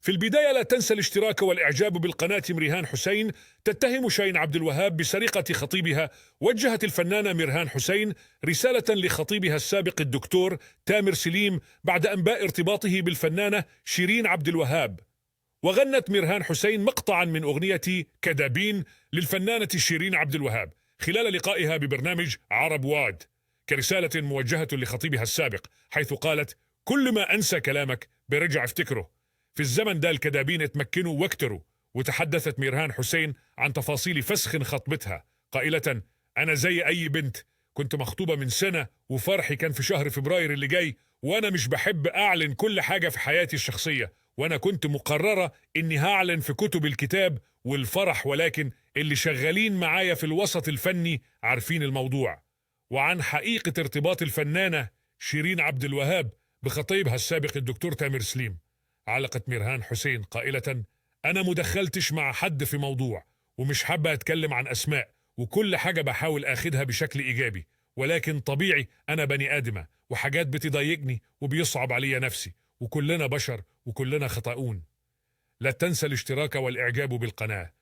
في البداية لا تنسى الاشتراك والإعجاب بالقناة. مريهان حسين تتهم شاهين عبد الوهاب بسرقة خطيبها. وجهت الفنانة مريهان حسين رسالة لخطيبها السابق الدكتور تامر سليم بعد أنباء ارتباطه بالفنانة شيرين عبد الوهاب. وغنت مريهان حسين مقطعا من أغنية كدابين للفنانة شيرين عبد الوهاب خلال لقائها ببرنامج عرب واد كرسالة موجهة لخطيبها السابق، حيث قالت: كل ما أنسى كلامك برجع افتكره، في الزمن ده الكدابين اتمكنوا واكتروا. وتحدثت مريهان حسين عن تفاصيل فسخ خطبتها قائلة: أنا زي أي بنت كنت مخطوبة من سنة وفرحي كان في شهر فبراير اللي جاي، وأنا مش بحب أعلن كل حاجة في حياتي الشخصية، وأنا كنت مقررة إني هعلن في كتب الكتاب والفرح، ولكن اللي شغالين معايا في الوسط الفني عارفين الموضوع. وعن حقيقة ارتباط الفنانة شيرين عبد الوهاب بخطيبها السابق الدكتور تامر سليم، علقت مريهان حسين قائلة: أنا مدخلتش مع حد في موضوع، ومش حابة أتكلم عن أسماء، وكل حاجة بحاول أخدها بشكل إيجابي، ولكن طبيعي أنا بني آدمة وحاجات بتضايقني وبيصعب علي نفسي، وكلنا بشر وكلنا خطاؤون. لا تنسى الاشتراك والإعجاب بالقناة.